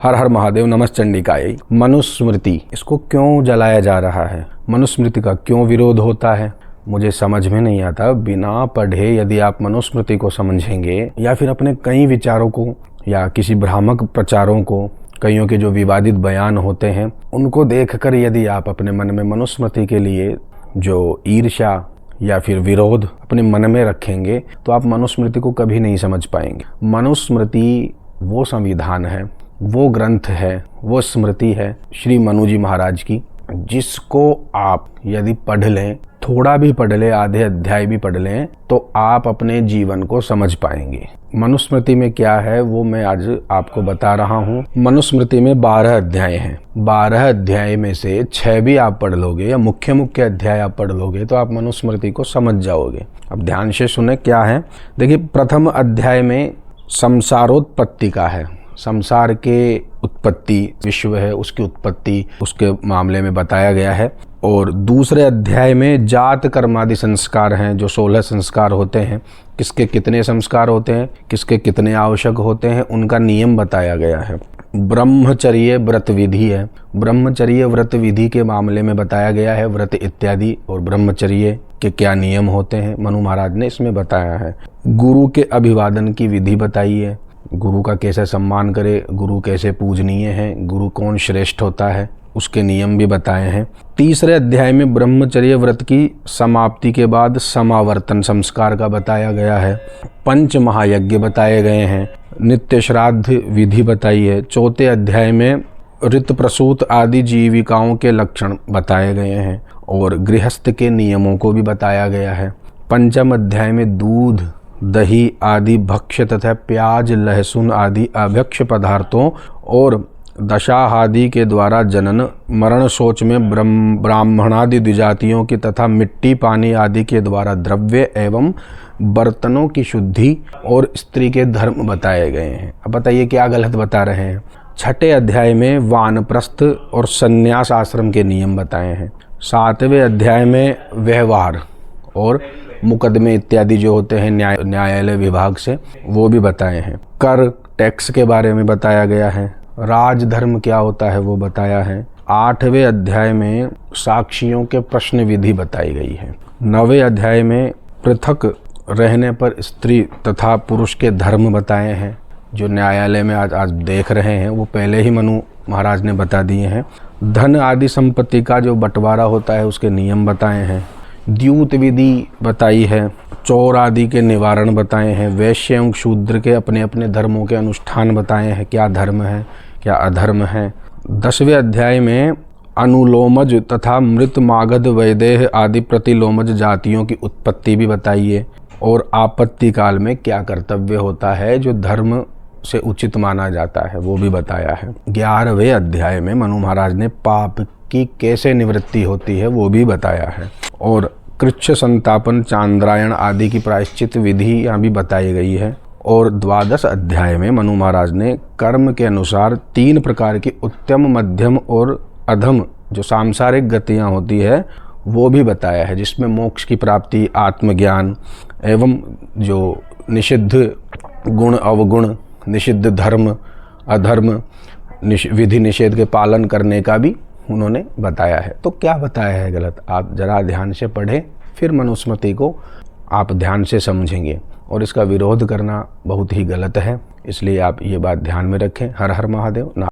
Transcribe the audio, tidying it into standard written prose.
हर हर महादेव। नमश्चंडिकाय। मनुस्मृति, इसको क्यों जलाया जा रहा है? मनुस्मृति का क्यों विरोध होता है? मुझे समझ में नहीं आता। बिना पढ़े यदि आप मनुस्मृति को समझेंगे या फिर अपने कई विचारों को या किसी भ्रामक प्रचारों को, कईयों के जो विवादित बयान होते हैं उनको देखकर यदि आप अपने मन में मनुस्मृति के लिए जो ईर्ष्या या फिर विरोध अपने मन में रखेंगे तो आप मनुस्मृति को कभी नहीं समझ पाएंगे। मनुस्मृति वो संविधान है, वो ग्रंथ है, वो स्मृति है श्री मनु जी महाराज की, जिसको आप यदि पढ़ लें, थोड़ा भी पढ़ लें, आधे अध्याय भी पढ़ लें, तो आप अपने जीवन को समझ पाएंगे। मनुस्मृति में क्या है वो मैं आज आपको बता रहा हूँ। मनुस्मृति में 12 अध्याय हैं। 12 अध्याय में से 6 भी आप पढ़ लोगे या मुख्य मुख्य अध्याय आप पढ़ लोगे तो आप मनुस्मृति को समझ जाओगे। अब ध्यान से सुने क्या है। देखिए, प्रथम अध्याय में संसारोत्पत्ति का है। संसार के उत्पत्ति, विश्व है उसकी उत्पत्ति, उसके मामले में बताया गया है। और दूसरे अध्याय में जात कर्मादि संस्कार हैं, जो 16 संस्कार होते हैं, किसके कितने संस्कार होते हैं, किसके कितने आवश्यक होते हैं, उनका नियम बताया गया है। ब्रह्मचर्य व्रत विधि है। ब्रह्मचर्य व्रत विधि के मामले में बताया गया है, व्रत इत्यादि और ब्रह्मचर्य के क्या नियम होते हैं मनु महाराज ने इसमें बताया है। गुरु के अभिवादन की विधि बताई है, गुरु का कैसे सम्मान करे, गुरु कैसे पूजनीय है, गुरु कौन श्रेष्ठ होता है, उसके नियम भी बताए हैं। तीसरे अध्याय में ब्रह्मचर्य व्रत की समाप्ति के बाद समावर्तन संस्कार का बताया गया है। पंच महायज्ञ बताए गए हैं, नित्य श्राद्ध विधि बताई है। चौथे अध्याय में ऋत प्रसूत आदि जीविकाओं के लक्षण बताए गए हैं और गृहस्थ के नियमों को भी बताया गया है। पंचम अध्याय में दूध, दही आदि भक्ष्य तथा प्याज, लहसुन आदि अभक्ष्य पदार्थों और दशाहादि के द्वारा जनन मरण शौच में ब्राह्मणादि द्विजातियों की तथा मिट्टी पानी आदि के द्वारा द्रव्य एवं बर्तनों की शुद्धि और स्त्री के धर्म बताए गए हैं। अब बताइए क्या गलत बता रहे हैं। छठे अध्याय में वानप्रस्थ और संन्यास आश्रम के नियम बताए हैं। सातवें अध्याय में व्यवहार और मुकदमे इत्यादि जो होते हैं न्यायालय विभाग से, वो भी बताए हैं। कर, टैक्स के बारे में बताया गया है। राजधर्म क्या होता है वो बताया है। 8वें अध्याय में साक्षियों के प्रश्न विधि बताई गई है। 9वें अध्याय में पृथक रहने पर स्त्री तथा पुरुष के धर्म बताए हैं, जो न्यायालय में आज देख रहे हैं वो पहले ही मनु महाराज ने बता दिए हैं। धन आदि संपत्ति का जो बंटवारा होता है उसके नियम बताए हैं। द्यूत विधि बताई है। चोर आदि के निवारण बताए हैं। वैश्य एवं शूद्र के अपने अपने धर्मों के अनुष्ठान बताए हैं, क्या धर्म है क्या अधर्म है। 10वें अध्याय में अनुलोमज तथा मृत मागध वैदेह आदि प्रतिलोमज जातियों की उत्पत्ति भी बताई है और आपत्ति काल में क्या कर्तव्य होता है जो धर्म से उचित माना जाता है वो भी बताया है। 11वें अध्याय में मनु महाराज ने पाप की कैसे निवृत्ति होती है वो भी बताया है और कृच्छ संतापन, चांद्रायण आदि की प्रायश्चित विधि यहाँ भी बताई गई है। और 12 अध्याय में मनु महाराज ने कर्म के अनुसार 3 प्रकार की उत्तम, मध्यम और अधम जो सांसारिक गतियाँ होती है वो भी बताया है, जिसमें मोक्ष की प्राप्ति, आत्मज्ञान एवं जो निषिद्ध गुण अवगुण, निषिद्ध धर्म अधर्म, विधि निषेध के पालन करने का भी उन्होंने बताया है। तो क्या बताया है गलत, आप जरा ध्यान से पढ़ें, फिर मनुस्मृति को आप ध्यान से समझेंगे। और इसका विरोध करना बहुत ही गलत है, इसलिए आप ये बात ध्यान में रखें। हर हर महादेव।